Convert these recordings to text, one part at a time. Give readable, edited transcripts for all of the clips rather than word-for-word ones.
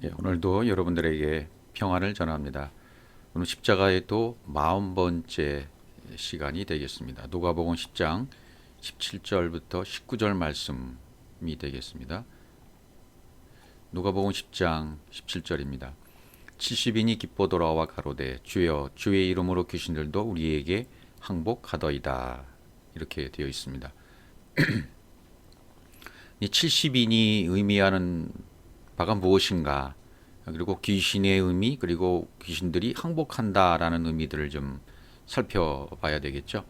예, 오늘도 여러분들에게 평안을 전합니다. 오늘 십자가의 또 40번째 시간이 되겠습니다. 누가복음 10장 17절부터 19절 말씀이 되겠습니다. 누가복음 10장 17절입니다. 70인이 기뻐 돌아와 가로되 주여 주의 이름으로 귀신들도 우리에게 항복하더이다. 이렇게 되어 있습니다. 이 70인이 의미하는 바가 무엇인가, 그리고 귀신의 의미, 그리고 귀신들이 항복한다라는 의미들을 좀 살펴봐야 되겠죠.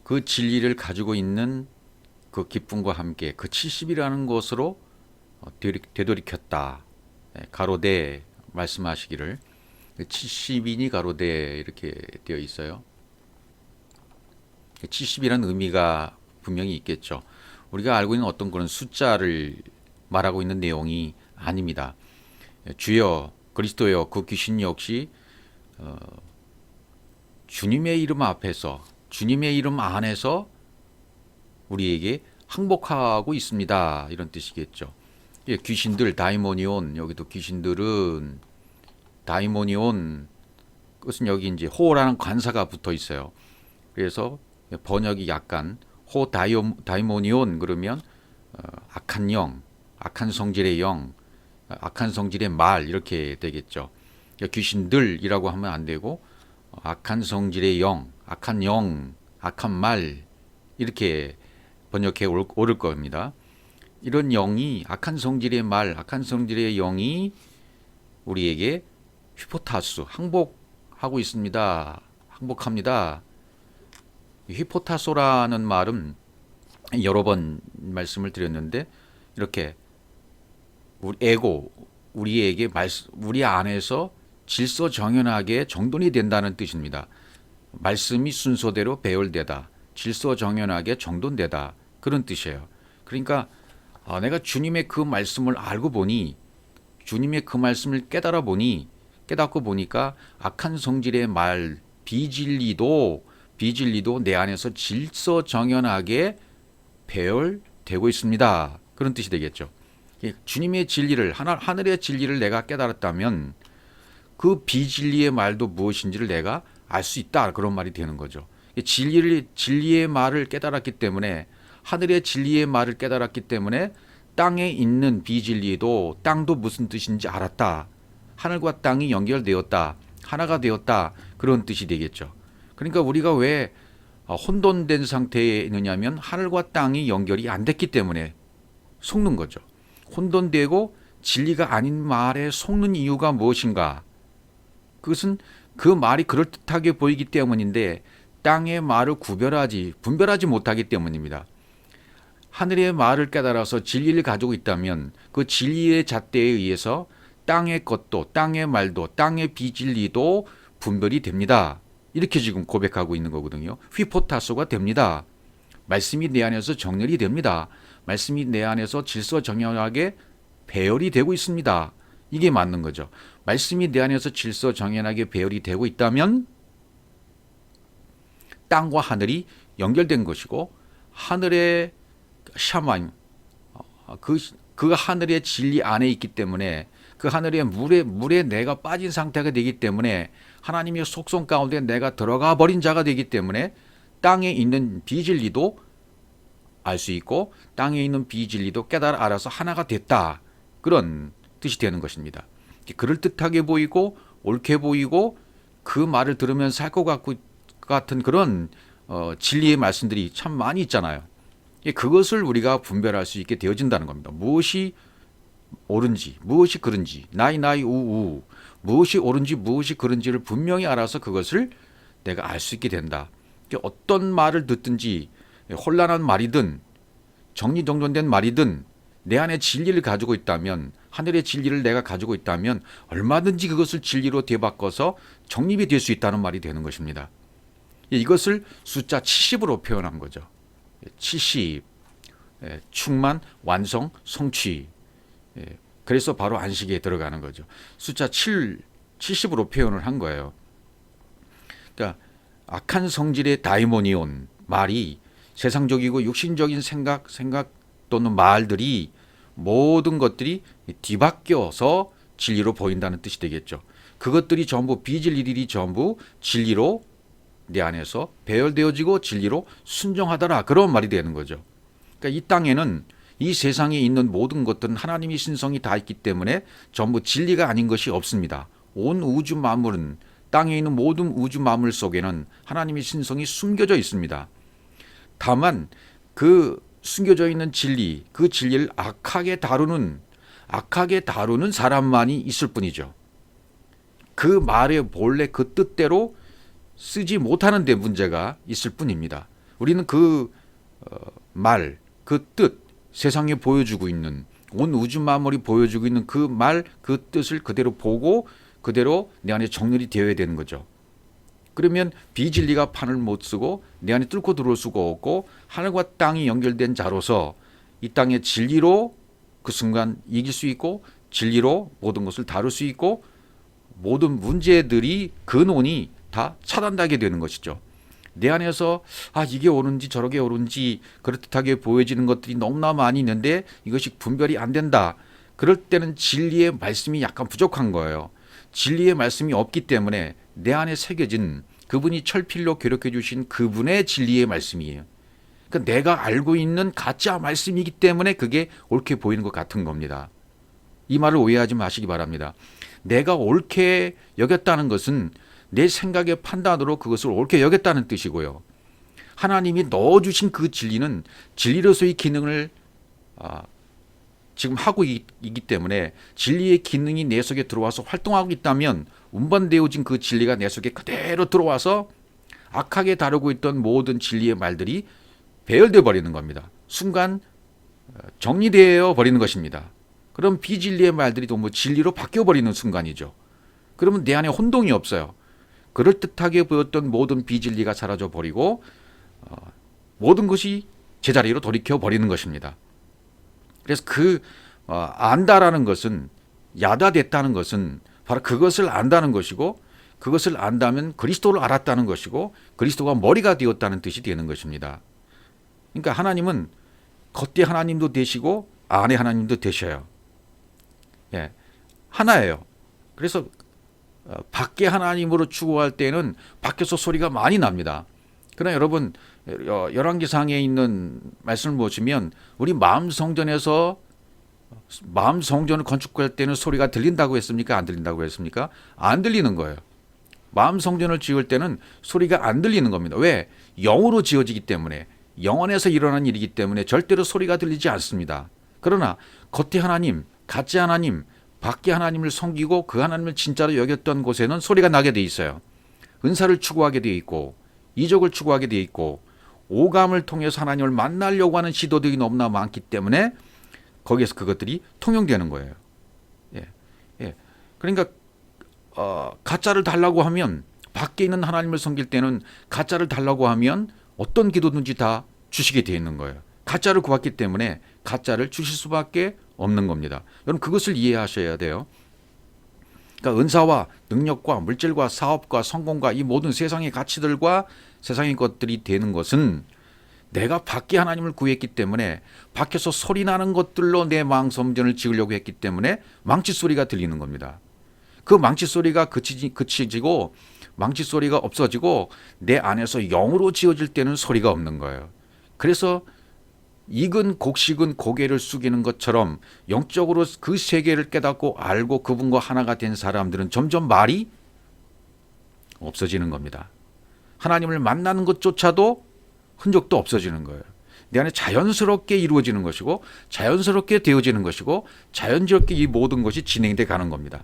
그 진리를 가지고 있는 그 기쁨과 함께 그 70이라는 것으로 되돌이켰다. 가로되 말씀하시기를 70인이 가로되 이렇게 되어 있어요. 70이라는 의미가 분명히 있겠죠. 우리가 알고 있는 어떤 그런 숫자를 말하고 있는 내용이 아닙니다. 주여 그리스도여, 그 귀신 역시 주님의 이름 앞에서, 주님의 이름 안에서 우리에게 항복하고 있습니다. 이런 뜻이겠죠. 예, 귀신들, 다이모니온, 여기도 귀신들은 다이모니온, 그것은 여기 이제 호라는 관사가 붙어 있어요. 그래서 번역이 약간 다이모니온 그러면 악한 영, 악한 성질의 영, 악한 성질의 말 이렇게 되겠죠. 귀신들이라고 하면 안 되고 악한 성질의 영, 악한 영, 악한 말 이렇게 번역해 옳을 겁니다. 이런 영이, 악한 성질의 말, 악한 성질의 영이 우리에게 휘포타수, 항복하고 있습니다. 항복합니다. 휘포타소라는 말은 여러 번 말씀을 드렸는데, 이렇게 우리에게 우리 안에서 질서정연하게 정돈이 된다는 뜻입니다. 말씀이 순서대로 배열되다, 질서정연하게 정돈되다, 그런 뜻이에요. 그러니까 내가 주님의 그 말씀을 알고 보니, 주님의 그 말씀을 깨닫고 보니까 악한 성질의 말, 비진리도 내 안에서 질서정연하게 배열되고 있습니다. 그런 뜻이 되겠죠. 주님의 진리를, 하늘의 진리를 내가 깨달았다면 그 비진리의 말도 무엇인지를 내가 알 수 있다, 그런 말이 되는 거죠. 진리의 말을 깨달았기 때문에, 하늘의 진리의 말을 깨달았기 때문에 땅에 있는 비진리도, 땅도 무슨 뜻인지 알았다. 하늘과 땅이 연결되었다, 하나가 되었다, 그런 뜻이 되겠죠. 그러니까 우리가 왜 혼돈된 상태에 있느냐면 하늘과 땅이 연결이 안 됐기 때문에 속는 거죠. 혼돈되고 진리가 아닌 말에 속는 이유가 무엇인가? 그것은 그 말이 그럴듯하게 보이기 때문인데 땅의 말을 분별하지 못하기 때문입니다. 하늘의 말을 깨달아서 진리를 가지고 있다면 그 진리의 잣대에 의해서 땅의 것도, 땅의 말도, 땅의 비진리도 분별이 됩니다. 이렇게 지금 고백하고 있는 거거든요. 휘포타소가 됩니다. 말씀이 내 안에서 정렬이 됩니다. 말씀이 내 안에서 질서정연하게 배열이 되고 있습니다. 이게 맞는 거죠. 말씀이 내 안에서 질서정연하게 배열이 되고 있다면 땅과 하늘이 연결된 것이고, 하늘의 샤만, 그 하늘의 진리 안에 있기 때문에, 그 하늘의 물에 내가 빠진 상태가 되기 때문에, 하나님의 속성 가운데 내가 들어가 버린 자가 되기 때문에 땅에 있는 비진리도 알 수 있고, 땅에 있는 비진리도 알아서 하나가 됐다, 그런 뜻이 되는 것입니다. 그럴듯하게 보이고 옳게 보이고 그 말을 들으면 살 것 같은 그런 진리의 말씀들이 참 많이 있잖아요. 그것을 우리가 분별할 수 있게 되어진다는 겁니다. 무엇이 옳은지, 무엇이 그른지, 나이 우우, 무엇이 옳은지 무엇이 그른지를 분명히 알아서 그것을 내가 알 수 있게 된다. 어떤 말을 듣든지, 혼란한 말이든 정리정돈된 말이든 내 안에 진리를 가지고 있다면, 하늘의 진리를 내가 가지고 있다면 얼마든지 그것을 진리로 되바꿔서 정립이 될 수 있다는 말이 되는 것입니다. 이것을 숫자 70으로 표현한 거죠. 70, 충만, 완성, 성취. 그래서 바로 안식에 들어가는 거죠. 숫자 70으로 표현을 한 거예요. 그러니까 악한 성질의 다이모니온 말이, 세상적이고 육신적인 생각 또는 말들이 모든 것들이 뒤바뀌어서 진리로 보인다는 뜻이 되겠죠. 그것들이 전부 비진리들이 전부 진리로 내 안에서 배열되어지고 진리로 순종하더라. 그런 말이 되는 거죠. 그러니까 이 땅에는 이 세상에 있는 모든 것들은 하나님의 신성이 다 있기 때문에 전부 진리가 아닌 것이 없습니다. 온 우주 만물은 땅에 있는 모든 우주 만물 속에는 하나님의 신성이 숨겨져 있습니다. 다만 그 숨겨져 있는 진리, 그 진리를 악하게 다루는 사람만이 있을 뿐이죠. 그 말의 본래 그 뜻대로 쓰지 못하는 데 문제가 있을 뿐입니다. 우리는 그 말, 그 뜻, 세상에 보여주고 있는 온 우주 만물이 보여주고 있는 그 말, 그 뜻을 그대로 보고 그대로 내 안에 정렬이 되어야 되는 거죠. 그러면 비진리가 판을 못 쓰고 내 안에 뚫고 들어올 수가 없고 하늘과 땅이 연결된 자로서 이 땅의 진리로 그 순간 이길 수 있고 진리로 모든 것을 다룰 수 있고 모든 문제들이 근원이 다 차단되게 되는 것이죠. 내 안에서 이게 옳은지 저렇게 옳은지 그렇듯하게 보여지는 것들이 너무나 많이 있는데 이것이 분별이 안 된다. 그럴 때는 진리의 말씀이 약간 부족한 거예요. 진리의 말씀이 없기 때문에 내 안에 새겨진 그분이 철필로 기록해 주신 그분의 진리의 말씀이에요. 그러니까 내가 알고 있는 가짜 말씀이기 때문에 그게 옳게 보이는 것 같은 겁니다. 이 말을 오해하지 마시기 바랍니다. 내가 옳게 여겼다는 것은 내 생각의 판단으로 그것을 옳게 여겼다는 뜻이고요. 하나님이 넣어주신 그 진리는 진리로서의 기능을 지금 하고 있기 때문에 진리의 기능이 내 속에 들어와서 활동하고 있다면 운반되어진 그 진리가 내 속에 그대로 들어와서 악하게 다루고 있던 모든 진리의 말들이 배열되어 버리는 겁니다. 순간 정리되어 버리는 것입니다. 그럼 비진리의 말들이 너무 진리로 바뀌어 버리는 순간이죠. 그러면 내 안에 혼동이 없어요. 그럴듯하게 보였던 모든 비진리가 사라져 버리고 모든 것이 제자리로 돌이켜 버리는 것입니다. 그래서 안다라는 것은 야다됐다는 것은 바로 그것을 안다는 것이고 그것을 안다면 그리스도를 알았다는 것이고 그리스도가 머리가 되었다는 뜻이 되는 것입니다. 그러니까 하나님은 겉에 하나님도 되시고 안에 하나님도 되셔요. 예, 하나예요. 그래서 밖에 하나님으로 추구할 때는 밖에서 소리가 많이 납니다. 그러나 여러분 열왕기상에 있는 말씀을 보시면 우리 마음 성전을 건축할 때는 소리가 들린다고 했습니까? 안 들린다고 했습니까? 안 들리는 거예요. 마음 성전을 지을 때는 소리가 안 들리는 겁니다. 왜? 영으로 지어지기 때문에 영원에서 일어난 일이기 때문에 절대로 소리가 들리지 않습니다. 그러나 겉에 하나님, 가짜 하나님, 밖에 하나님을 섬기고 그 하나님을 진짜로 여겼던 곳에는 소리가 나게 돼 있어요. 은사를 추구하게 돼 있고 이적을 추구하게 돼 있고 오감을 통해서 하나님을 만나려고 하는 시도들이 너무나 많기 때문에 거기에서 그것들이 통용되는 거예요. 예. 그러니까 가짜를 달라고 하면 밖에 있는 하나님을 섬길 때는 가짜를 달라고 하면 어떤 기도든지 다 주시게 되어 있는 거예요. 가짜를 구했기 때문에 가짜를 주실 수밖에 없는 겁니다. 여러분 그것을 이해하셔야 돼요. 그러니까 은사와 능력과 물질과 사업과 성공과 이 모든 세상의 가치들과 세상의 것들이 되는 것은 내가 밖에 하나님을 구했기 때문에 밖에서 소리 나는 것들로 내 마음 성전을 지으려고 했기 때문에 망치 소리가 들리는 겁니다. 그 망치 소리가 그치지고 망치 소리가 없어지고 내 안에서 영으로 지어질 때는 소리가 없는 거예요. 그래서 익은 곡식은 고개를 숙이는 것처럼 영적으로 그 세계를 깨닫고 알고 그분과 하나가 된 사람들은 점점 말이 없어지는 겁니다. 하나님을 만나는 것조차도 흔적도 없어지는 거예요. 내 안에 자연스럽게 이루어지는 것이고 자연스럽게 되어지는 것이고 자연스럽게 이 모든 것이 진행돼 가는 겁니다.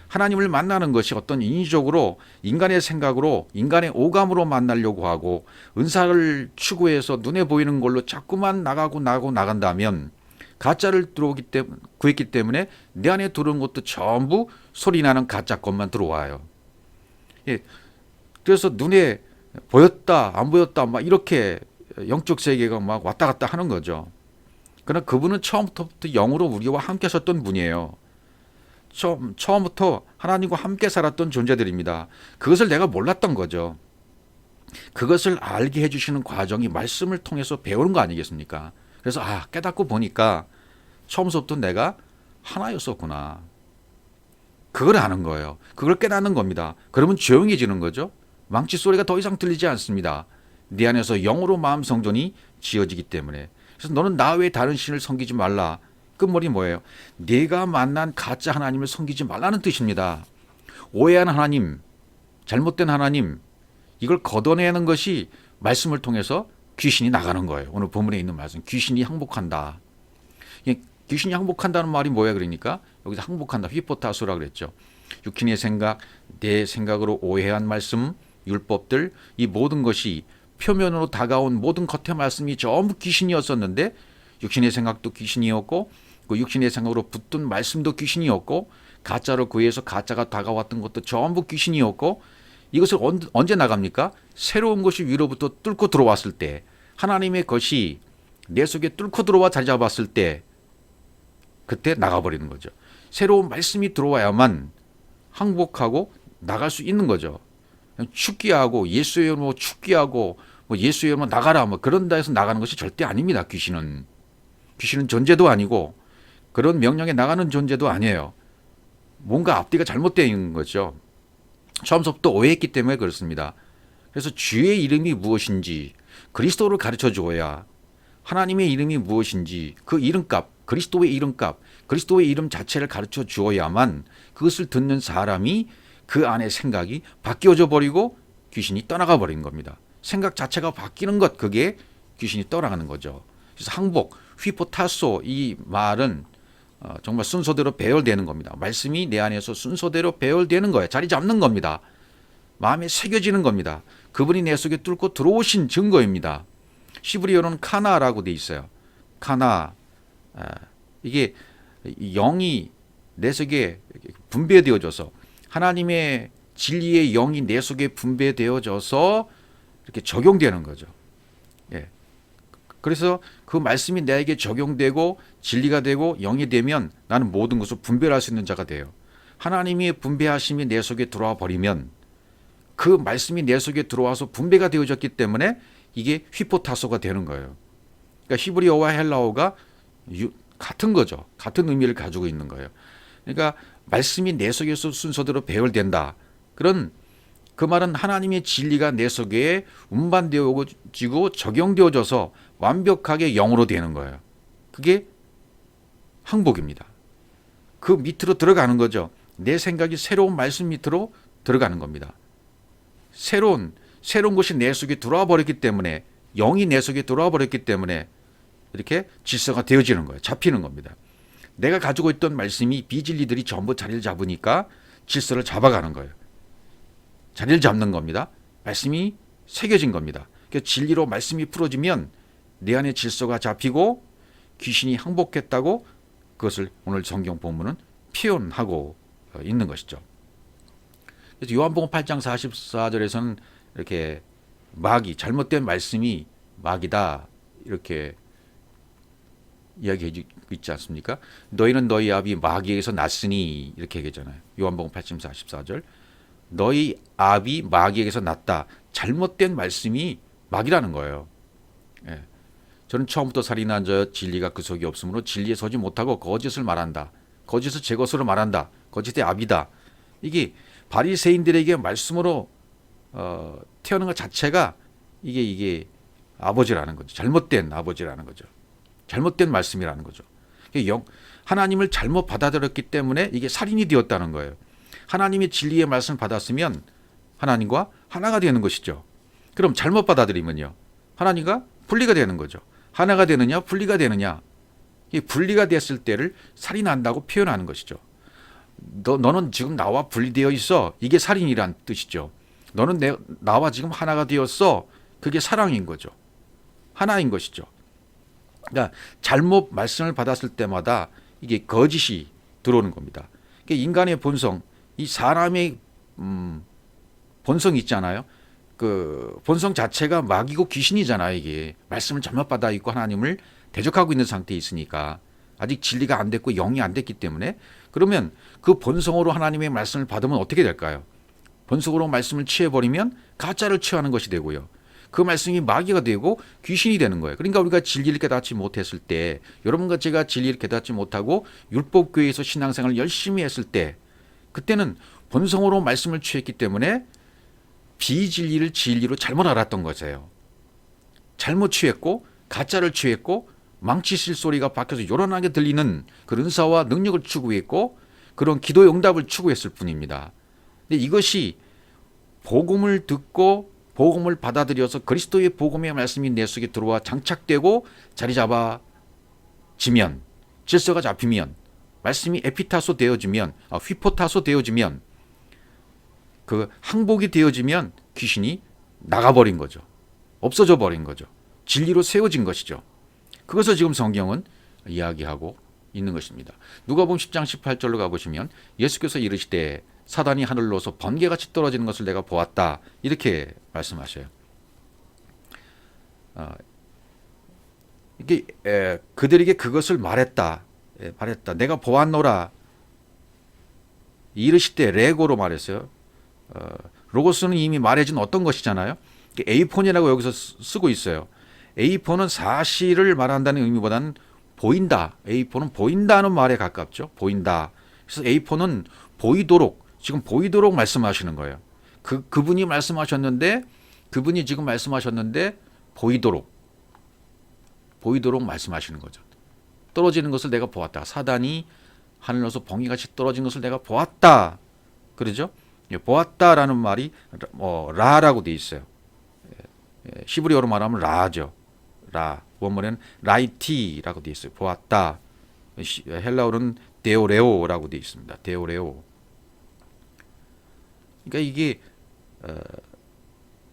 하나님을 만나는 것이 어떤 인위적으로 인간의 생각으로 인간의 오감으로 만나려고 하고 은사를 추구해서 눈에 보이는 걸로 자꾸만 나간다면 가짜를 구했기 때문에 내 안에 들어온 것도 전부 소리나는 가짜 것만 들어와요. 예, 그래서 눈에 보였다 안 보였다 막 이렇게 영적 세계가 막 왔다 갔다 하는 거죠. 그러나 그분은 처음부터 영으로 우리와 함께 하셨던 분이에요. 처음부터 하나님과 함께 살았던 존재들입니다. 그것을 내가 몰랐던 거죠. 그것을 알게 해주시는 과정이 말씀을 통해서 배우는 거 아니겠습니까? 그래서 깨닫고 보니까 처음부터 내가 하나였었구나. 그걸 아는 거예요. 그걸 깨닫는 겁니다. 그러면 조용해지는 거죠. 망치 소리가 더 이상 들리지 않습니다. 네 안에서 영으로 마음 성전이 지어지기 때문에. 그래서 너는 나 외에 다른 신을 섬기지 말라. 끝머리 뭐예요? 네가 만난 가짜 하나님을 섬기지 말라는 뜻입니다. 오해한 하나님, 잘못된 하나님, 이걸 걷어내는 것이 말씀을 통해서 귀신이 나가는 거예요. 오늘 본문에 있는 말씀, 귀신이 항복한다. 귀신이 항복한다는 말이 뭐야? 그러니까 여기서 항복한다, 휘포타수라 그랬죠. 육신의 생각, 내 생각으로 오해한 말씀, 율법들, 이 모든 것이 표면으로 다가온 모든 겉의 말씀이 전부 귀신이었었는데, 육신의 생각도 귀신이었고, 그 육신의 생각으로 붙든 말씀도 귀신이었고, 가짜로 구해서 가짜가 다가왔던 것도 전부 귀신이었고, 이것을 언제 나갑니까? 새로운 것이 위로부터 뚫고 들어왔을 때, 하나님의 것이 내 속에 뚫고 들어와 자리 잡았을 때, 그때 나가버리는 거죠. 새로운 말씀이 들어와야만 항복하고 나갈 수 있는 거죠. 축기하고 예수의 이름으로 축기하고 뭐 예수의 이름으로 나가라 뭐 그런다 해서 나가는 것이 절대 아닙니다. 귀신은 존재도 아니고 그런 명령에 나가는 존재도 아니에요. 뭔가 앞뒤가 잘못되어 있는 거죠. 처음부터 오해했기 때문에 그렇습니다. 그래서 주의 이름이 무엇인지 그리스도를 가르쳐 주어야, 하나님의 이름이 무엇인지 그 이름값, 그리스도의 이름값, 그리스도의 이름 자체를 가르쳐 주어야만 그것을 듣는 사람이 그 안에 생각이 바뀌어져 버리고 귀신이 떠나가 버리는 겁니다. 생각 자체가 바뀌는 것, 그게 귀신이 떠나가는 거죠. 그래서 항복, 휘포타소, 이 말은 정말 순서대로 배열되는 겁니다. 말씀이 내 안에서 순서대로 배열되는 거예요. 자리 잡는 겁니다. 마음에 새겨지는 겁니다. 그분이 내 속에 뚫고 들어오신 증거입니다. 시브리어는 카나라고 돼 있어요. 카나, 이게 영이 내 속에 분배되어져서, 하나님의 진리의 영이 내 속에 분배되어져서 이렇게 적용되는 거죠. 예. 그래서 그 말씀이 나에게 적용되고 진리가 되고 영이 되면 나는 모든 것을 분별할 수 있는 자가 돼요. 하나님의 분배하심이 내 속에 들어와 버리면, 그 말씀이 내 속에 들어와서 분배가 되어졌기 때문에 이게 휘포타소가 되는 거예요. 그러니까 히브리어와 헬라어가 같은 거죠. 같은 의미를 가지고 있는 거예요. 그러니까 말씀이 내 속에서 순서대로 배열된다. 그런 그 말은 하나님의 진리가 내 속에 운반되어지고 적용되어져서 완벽하게 영으로 되는 거예요. 그게 항복입니다. 그 밑으로 들어가는 거죠. 내 생각이 새로운 말씀 밑으로 들어가는 겁니다. 새로운 것이 내 속에 들어와 버렸기 때문에, 영이 내 속에 들어와 버렸기 때문에 이렇게 질서가 되어지는 거예요. 잡히는 겁니다. 내가 가지고 있던 말씀이 비진리들이 전부 자리를 잡으니까 질서를 잡아가는 거예요. 자리를 잡는 겁니다. 말씀이 새겨진 겁니다. 그러니까 진리로 말씀이 풀어지면 내 안에 질서가 잡히고 귀신이 항복했다고 그것을 오늘 성경 본문은 표현하고 있는 것이죠. 그래서 요한복음 8장 44절에서는 이렇게 마귀, 잘못된 말씀이 마귀다 이렇게 이야기해 주고 있지 않습니까? 너희는 너희 아비 마귀에게서 났으니 이렇게 얘기하잖아요. 요한복음 8장 44절. 너희 아비 마귀에게서 났다. 잘못된 말씀이 마귀라는 거예요. 예. 저는 처음부터 살인한 자여 진리가 그 속에 없으므로 진리에 서지 못하고 거짓을 말한다. 거짓을 제 것으로 말한다. 거짓의 아비다. 이게 바리새인들에게 말씀으로 태어난 것 자체가 이게 아버지라는 거죠. 잘못된 아버지라는 거죠. 잘못된 말씀이라는 거죠. 하나님을 잘못 받아들였기 때문에 이게 살인이 되었다는 거예요. 하나님의 진리의 말씀을 받았으면 하나님과 하나가 되는 것이죠. 그럼 잘못 받아들이면요, 하나님과 분리가 되는 거죠. 하나가 되느냐 분리가 되느냐, 이 분리가 됐을 때를 살인한다고 표현하는 것이죠. 너는 지금 나와 분리되어 있어. 이게 살인이란 뜻이죠. 너는 나와 지금 하나가 되었어. 그게 사랑인 거죠. 하나인 것이죠. 그러니까 잘못 말씀을 받았을 때마다 이게 거짓이 들어오는 겁니다. 그러니까 인간의 본성, 이 사람의 본성이 있잖아요. 그 본성 자체가 마귀고 귀신이잖아요. 이게 말씀을 잘못 받아 있고 하나님을 대적하고 있는 상태에 있으니까, 아직 진리가 안 됐고 영이 안 됐기 때문에, 그러면 그 본성으로 하나님의 말씀을 받으면 어떻게 될까요? 본성으로 말씀을 취해버리면 가짜를 취하는 것이 되고요. 그 말씀이 마귀가 되고 귀신이 되는 거예요. 그러니까 우리가 진리를 깨닫지 못했을 때, 여러분과 제가 진리를 깨닫지 못하고 율법교회에서 신앙생활을 열심히 했을 때, 그때는 본성으로 말씀을 취했기 때문에 비진리를 진리로 잘못 알았던 것이에요. 잘못 취했고 가짜를 취했고 망치실 소리가 밖에서 요란하게 들리는 그런 은사와 능력을 추구했고 그런 기도의 응답을 추구했을 뿐입니다. 근데 이것이 복음을 듣고 복음을 받아들여서 그리스도의 복음의 말씀이 내 속에 들어와 장착되고 자리 잡아지면, 질서가 잡히면, 말씀이 에피타소 되어지면, 휘포타소 되어지면, 그 항복이 되어지면 귀신이 나가버린 거죠. 없어져 버린 거죠. 진리로 세워진 것이죠. 그것을 지금 성경은 이야기하고 있는 것입니다. 누가복음 10장 18절로 가보시면 예수께서 이르시되 사단이 하늘로서 번개같이 떨어지는 것을 내가 보았다. 이렇게 말씀하셔요. 이게 그들에게 그것을 말했다. 내가 보았노라. 이르시되 레고로 말했어요. 로고스는 이미 말해준 어떤 것이잖아요. 에이폰이라고 여기서 쓰고 있어요. 에이폰은 사실을 말한다는 의미보다는 보인다. 에이폰은 보인다는 말에 가깝죠. 보인다. 그래서 에이폰은 보이도록, 지금 보이도록 말씀하시는 거예요. 그분이 말씀하셨는데, 그분이 지금 말씀하셨는데 보이도록 말씀하시는 거죠. 떨어지는 것을 내가 보았다. 사단이 하늘로서 번개같이 떨어진 것을 내가 보았다. 그러죠? 보았다라는 말이 라라고 돼 있어요. 히브리어로 말하면 라죠. 라. 원문에는 라이티라고 돼 있어요. 보았다. 헬라어로는 데오레오라고 돼 있습니다. 데오레오. 그러니까 이게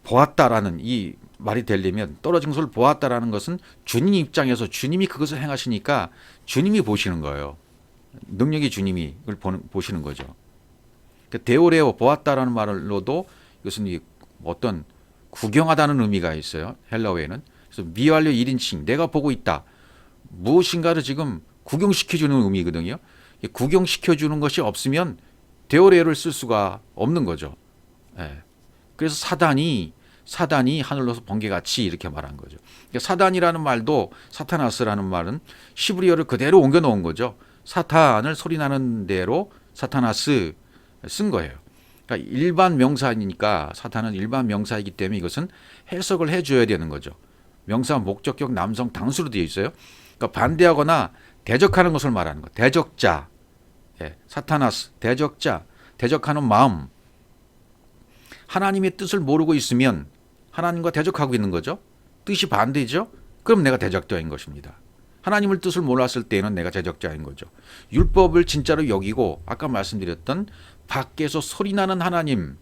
보았다라는 이 말이 되려면, 떨어진 것을 보았다라는 것은 주님 입장에서 주님이 그것을 행하시니까 주님이 보시는 거예요. 능력이 주님이 그걸 보시는 거죠. 데오레오, 보았다라는 말로도 이것은 어떤 구경하다는 의미가 있어요. 헬라어에는. 그래서 미완료 1인칭, 내가 보고 있다. 무엇인가를 지금 구경시켜주는 의미거든요. 구경시켜주는 것이 없으면 데오레오를 쓸 수가 없는 거죠. 그래서 사단이 하늘로서 번개같이 이렇게 말한 거죠. 사단이라는 말도, 사타나스라는 말은 히브리어를 그대로 옮겨 놓은 거죠. 사탄을 소리나는 대로 사타나스 쓴 거예요. 그러니까 일반 명사니까, 사탄은 일반 명사이기 때문에 이것은 해석을 해줘야 되는 거죠. 명사 목적격 남성 당수로 되어 있어요. 그러니까 반대하거나 대적하는 것을 말하는 거. 대적자, 사타나스, 대적자, 대적하는 마음. 하나님의 뜻을 모르고 있으면 하나님과 대적하고 있는 거죠. 뜻이 반대죠. 그럼 내가 대적자인 것입니다. 하나님을 뜻을 몰랐을 때에는 내가 대적자인 거죠. 율법을 진짜로 여기고 아까 말씀드렸던 밖에서 소리나는 하나님,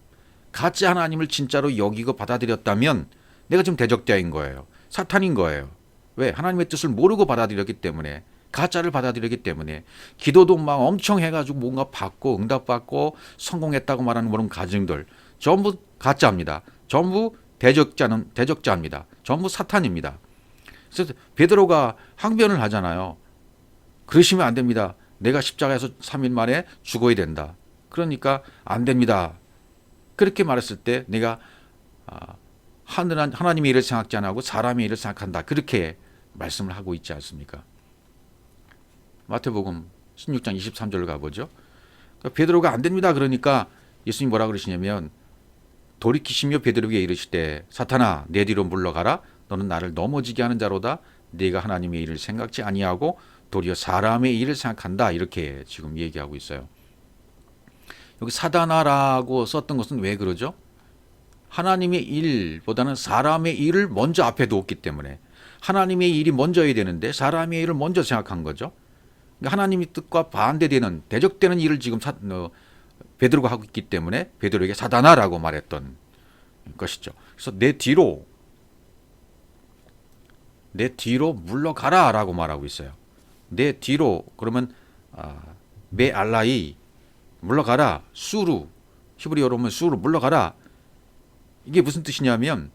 가짜 하나님을 진짜로 여기고 받아들였다면 내가 지금 대적자인 거예요. 사탄인 거예요. 왜? 하나님의 뜻을 모르고 받아들였기 때문에, 가짜를 받아들였기 때문에. 기도도 막 엄청 해가지고 뭔가 받고 응답받고 성공했다고 말하는 그런 가정들 전부 가짜입니다. 전부 대적자입니다. 전부 사탄입니다. 그래서 베드로가 항변을 하잖아요. 그러시면 안 됩니다. 내가 십자가에서 3일 만에 죽어야 된다. 그러니까 안 됩니다. 그렇게 말했을 때 내가 하나님의 일을 생각지 안 하고 사람의 일을 생각한다. 그렇게 말씀을 하고 있지 않습니까? 마태복음 16장 23절로 가보죠. 그러니까 베드로가 안 됩니다. 그러니까 예수님 뭐라 그러시냐면, 돌이키시며 베드로에게 이르시되 사탄아 내 뒤로 물러가라. 너는 나를 넘어지게 하는 자로다. 네가 하나님의 일을 생각지 아니하고 도리어 사람의 일을 생각한다. 이렇게 지금 얘기하고 있어요. 여기 사다나라고 썼던 것은 왜 그러죠? 하나님의 일보다는 사람의 일을 먼저 앞에 두었기 때문에, 하나님의 일이 먼저여야 되는데 사람의 일을 먼저 생각한 거죠. 그러니까 하나님의 뜻과 반대되는, 대적되는 일을 지금 베드로가 하고 있기 때문에 베드로에게 사다나라고 말했던 것이죠. 그래서 내 뒤로 물러가라 라고 말하고 있어요. 내 뒤로, 그러면 메 알라이, 물러가라. 수루, 히브리어로 하면 수루, 물러가라. 이게 무슨 뜻이냐면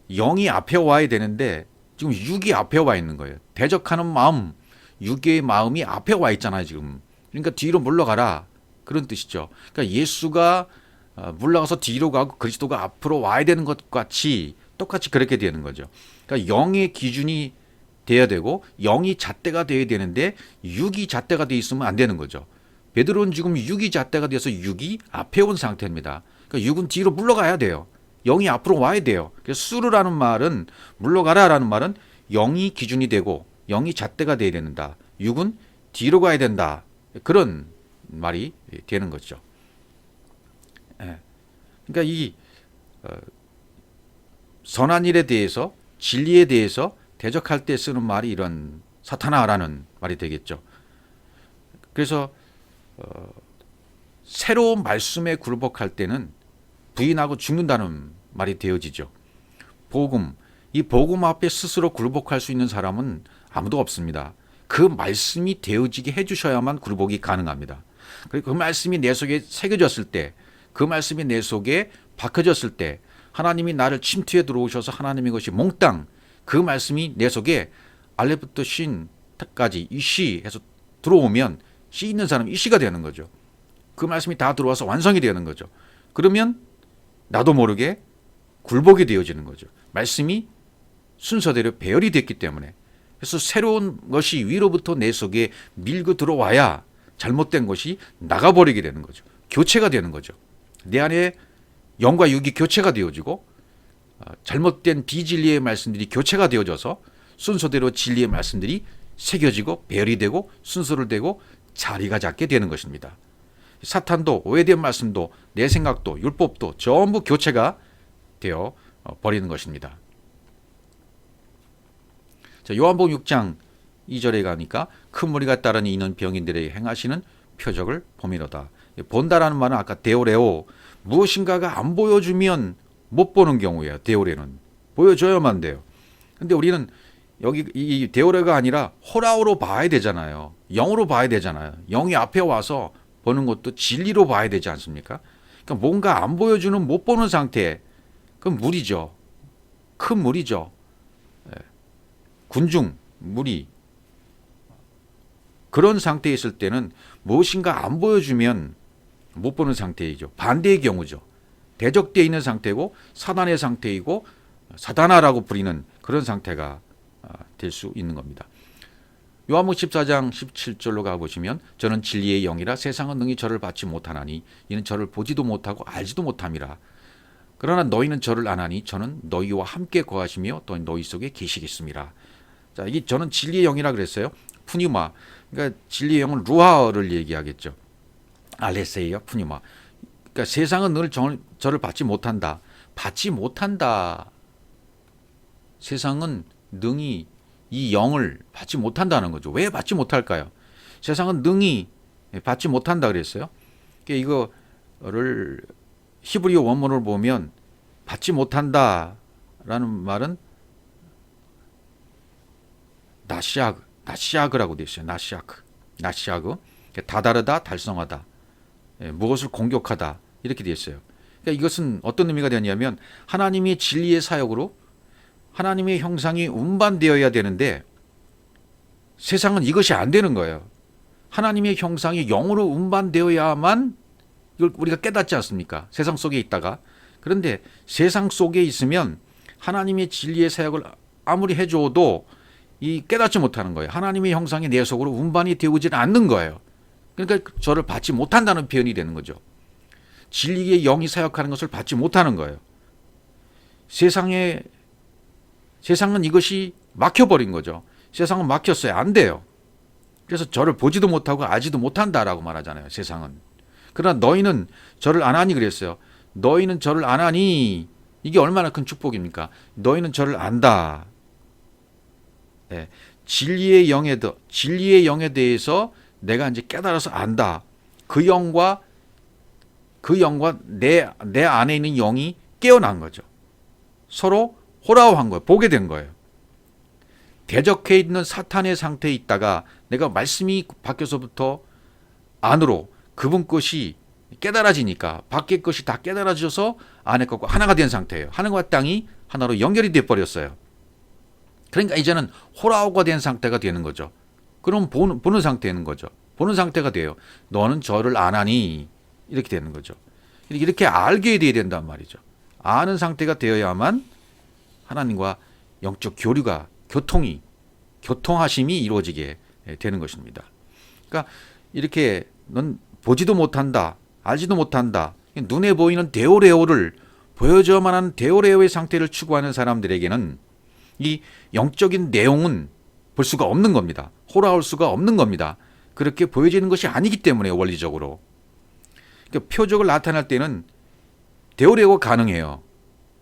영이 앞에 와야 되는데 지금 육이 앞에 와 있는 거예요. 대적하는 마음, 육의 마음이 앞에 와 있잖아요 지금. 그러니까 뒤로 물러가라, 그런 뜻이죠. 그러니까 예수가 물러가서 뒤로 가고 그리스도가 앞으로 와야 되는 것 같이 똑같이 그렇게 되는 거죠. 그러니까 영의 기준이 돼야 되고 영이 잣대가 돼야 되는데 육이 잣대가 돼 있으면 안 되는 거죠. 베드로는 지금 육이 잣대가 돼서 육이 앞에 온 상태입니다. 그러니까 육은 뒤로 물러가야 돼요. 영이 앞으로 와야 돼요. 그래서 수르라는 말은 물러가라라는 말은 영이 기준이 되고 영이 잣대가 돼야 된다. 육은 뒤로 가야 된다. 그런 말이 되는 거죠. 그러니까 이 선한 일에 대해서 진리에 대해서 대적할 때 쓰는 말이 이런 사탄아라는 말이 되겠죠. 그래서 새로운 말씀에 굴복할 때는 부인하고 죽는다는 말이 되어지죠. 복음, 이 복음 앞에 스스로 굴복할 수 있는 사람은 아무도 없습니다. 그 말씀이 되어지게 해주셔야만 굴복이 가능합니다. 그리고 그 말씀이 내 속에 새겨졌을 때, 그 말씀이 내 속에 박혀졌을 때, 하나님이 나를 침투에 들어오셔서 하나님의 것이 몽땅 그 말씀이 내 속에 알레부터 쉰까지 이시 해서 들어오면 씨 있는 사람이 이시가 되는 거죠. 그 말씀이 다 들어와서 완성이 되는 거죠. 그러면 나도 모르게 굴복이 되어지는 거죠. 말씀이 순서대로 배열이 됐기 때문에. 그래서 새로운 것이 위로부터 내 속에 밀고 들어와야 잘못된 것이 나가버리게 되는 거죠. 교체가 되는 거죠. 내 안에 영과 육이 교체가 되어지고 잘못된 비진리의 말씀들이 교체가 되어져서 순서대로 진리의 말씀들이 새겨지고 배열이 되고 순서를 되고 자리가 잡게 되는 것입니다. 사탄도 오해된 말씀도 내 생각도 율법도 전부 교체가 되어 버리는 것입니다. 자, 요한복음 6장 2절에 가니까 큰 무리가 따르니 이는 병인들에게 행하시는 표적을 보미로다. 본다라는 말은 아까 데오레오, 무엇인가가 안 보여주면 못 보는 경우예요. 데오레는 보여줘야만 돼요. 근데 우리는 여기 이 데오레가 아니라 호라오로 봐야 되잖아요. 영으로 봐야 되잖아요. 영이 앞에 와서 보는 것도 진리로 봐야 되지 않습니까? 그러니까 뭔가 안 보여주는 못 보는 상태, 그건 무리죠. 큰 무리죠. 군중, 무리. 그런 상태에 있을 때는 무엇인가 안 보여주면 못 보는 상태이죠. 반대의 경우죠. 대적되어 있는 상태고 사단의 상태이고 사단아라고 부리는 그런 상태가 될 수 있는 겁니다. 요한복음 14장 17절로 가보시면 저는 진리의 영이라 세상은 능히 저를 받지 못하나니 이는 저를 보지도 못하고 알지도 못함이라. 그러나 너희는 저를 아나니 저는 너희와 함께 거하시며 또 너희 속에 계시겠습니다. 자, 이 저는 진리의 영이라 그랬어요. 푸니마. 그러니까 진리의 영은 루아를 얘기하겠죠. 알레세이어 푸니마. 그러니까 세상은 늘 저를 받지 못한다. 받지 못한다. 세상은 능히 이 영을 받지 못한다는 거죠. 왜 받지 못할까요? 세상은 능히 받지 못한다 그랬어요. 그러니까 이거를 히브리어 원문을 보면 받지 못한다라는 말은 나시아그라고 되어 있어요. 나시아그. 다다르다, 달성하다. 무엇을 공격하다. 이렇게 되어 있어요. 그러니까 이것은 어떤 의미가 되냐면 하나님의 진리의 사역으로 하나님의 형상이 운반되어야 되는데 세상은 이것이 안 되는 거예요. 하나님의 형상이 영으로 운반되어야만 이걸 우리가 깨닫지 않습니까? 세상 속에 있다가. 그런데 세상 속에 있으면 하나님의 진리의 사역을 아무리 해줘도 이 깨닫지 못하는 거예요. 하나님의 형상이 내 속으로 운반이 되어지는 않는 거예요. 그러니까 저를 받지 못한다는 표현이 되는 거죠. 진리의 영이 사역하는 것을 받지 못하는 거예요. 세상은 이것이 막혀버린 거죠. 세상은 막혔어요. 안 돼요. 그래서 저를 보지도 못하고 알지도 못한다라고 말하잖아요. 세상은. 그러나 너희는 저를 안 하니 그랬어요. 너희는 저를 안 하니 이게 얼마나 큰 축복입니까? 너희는 저를 안다. 네. 진리의 영에 대해서 내가 이제 깨달아서 안다. 그 영과 내 안에 있는 영이 깨어난 거죠. 서로 호라오한 거예요. 보게 된 거예요. 대적해 있는 사탄의 상태에 있다가 내가 말씀이 바뀌어서부터 안으로 그분 것이 깨달아지니까 밖의 것이 다 깨달아져서 안의 것과 하나가 된 상태예요. 하늘과 땅이 하나로 연결이 돼 버렸어요. 그러니까 이제는 호라오가 된 상태가 되는 거죠. 그럼 보는 상태는 거죠. 보는 상태가 돼요. 너는 저를 안 하니 이렇게 되는 거죠. 이렇게 알게 돼야 된단 말이죠. 아는 상태가 되어야만 하나님과 영적 교류가 교통하심이 이루어지게 되는 것입니다. 그러니까 이렇게 넌 보지도 못한다, 알지도 못한다, 눈에 보이는 데오레오를 보여줘야만 하는 데오레오의 상태를 추구하는 사람들에게는 이 영적인 내용은 볼 수가 없는 겁니다. 호라올 수가 없는 겁니다. 그렇게 보여지는 것이 아니기 때문에 원리적으로. 그러니까 표적을 나타낼 때는 데오레오가 가능해요.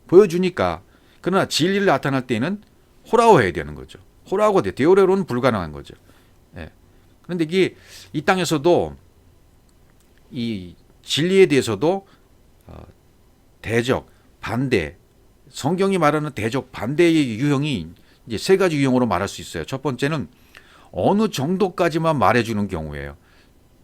보여주니까. 그러나 진리를 나타낼 때는 호라오해야 되는 거죠. 호라오가 돼. 데오레오는 불가능한 거죠. 예. 그런데 이게 이 땅에서도 이 진리에 대해서도 대적, 반대, 성경이 말하는 대적, 반대의 유형이 이제 세 가지 유형으로 말할 수 있어요. 첫 번째는 어느 정도까지만 말해주는 경우예요.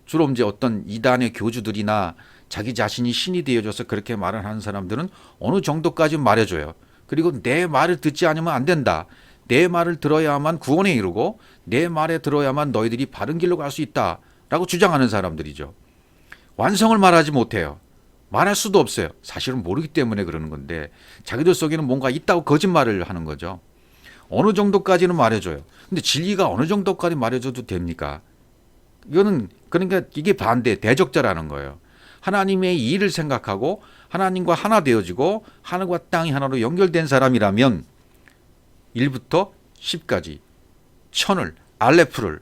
주로 이제 어떤 이단의 교주들이나 자기 자신이 신이 되어줘서 그렇게 말을 하는 사람들은 어느 정도까지 말해줘요. 그리고 내 말을 듣지 않으면 안 된다. 내 말을 들어야만 구원에 이르고 내 말에 들어야만 너희들이 바른 길로 갈 수 있다라고 주장하는 사람들이죠. 완성을 말하지 못해요. 말할 수도 없어요. 사실은 모르기 때문에 그러는 건데 자기들 속에는 뭔가 있다고 거짓말을 하는 거죠. 어느 정도까지는 말해줘요. 근데 진리가 어느 정도까지 말해줘도 됩니까? 이거는 그러니까 이게 반대 대적자라는 거예요. 하나님의 일을 생각하고 하나님과 하나 되어지고 하늘과 땅이 하나로 연결된 사람이라면 1부터 10까지 천을 알레프를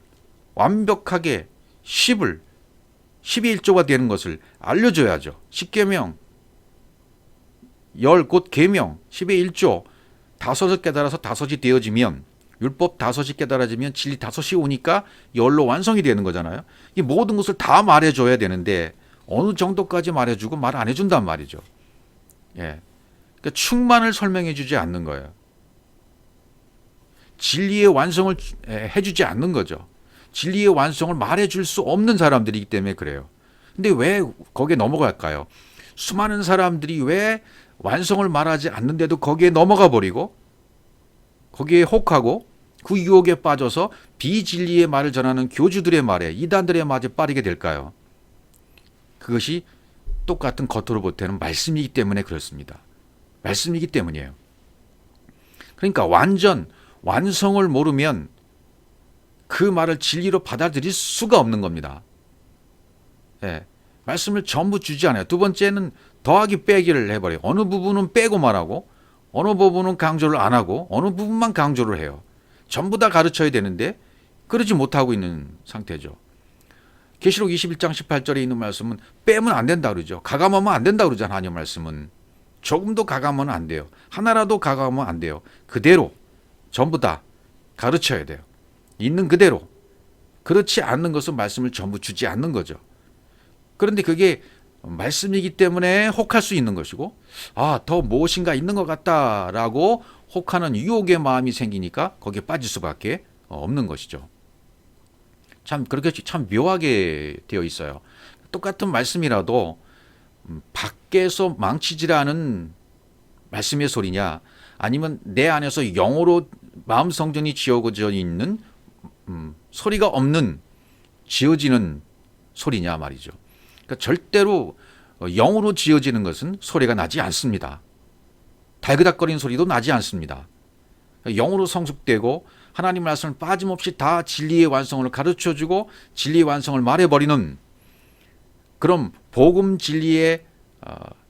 완벽하게 10을 10의 1조가 되는 것을 알려줘야죠. 10계명 10 곧 계명 10의 1조 다섯을 깨달아서 다섯이 되어지면 율법 다섯이 깨달아지면 진리 다섯이 오니까 열로 완성이 되는 거잖아요. 이 모든 것을 다 말해줘야 되는데 어느 정도까지 말해주고 말 안 해준단 말이죠. 예. 그러니까 충만을 설명해 주지 않는 거예요. 진리의 완성을 해주지 않는 거죠. 진리의 완성을 말해줄 수 없는 사람들이기 때문에 그래요. 근데 왜 거기에 넘어갈까요? 수많은 사람들이 왜 완성을 말하지 않는데도 거기에 넘어가 버리고 거기에 혹하고 그 유혹에 빠져서 비진리의 말을 전하는 교주들의 말에 이단들의 말에 빠지게 될까요? 그것이 똑같은 겉으로 볼 때는 말씀이기 때문에 그렇습니다. 말씀이기 때문이에요. 그러니까 완성을 모르면 그 말을 진리로 받아들일 수가 없는 겁니다. 예, 말씀을 전부 주지 않아요. 두 번째는 더하기 빼기를 해버려요. 어느 부분은 빼고 말하고 어느 부분은 강조를 안 하고 어느 부분만 강조를 해요. 전부 다 가르쳐야 되는데 그러지 못하고 있는 상태죠. 계시록 21장 18절에 있는 말씀은 빼면 안 된다 그러죠. 가감하면 안 된다 그러잖아요. 하나님 말씀은. 조금도 가감하면 안 돼요. 하나라도 가감하면 안 돼요. 그대로 전부 다 가르쳐야 돼요. 있는 그대로. 그렇지 않는 것은 말씀을 전부 주지 않는 거죠. 그런데 그게 말씀이기 때문에 혹할 수 있는 것이고 더 무엇인가 있는 것 같다라고 혹하는 유혹의 마음이 생기니까 거기에 빠질 수밖에 없는 것이죠. 참 그렇게 참 묘하게 되어 있어요. 똑같은 말씀이라도 밖에서 망치질 않은 말씀의 소리냐 아니면 내 안에서 영으로 마음 성전이 지어져 있는 소리가 없는 지어지는 소리냐 말이죠. 그러니까 절대로 영으로 지어지는 것은 소리가 나지 않습니다. 달그닥거리는 소리도 나지 않습니다. 영으로 성숙되고 하나님 말씀을 빠짐없이 다 진리의 완성을 가르쳐주고 진리의 완성을 말해버리는 그런 복음 진리의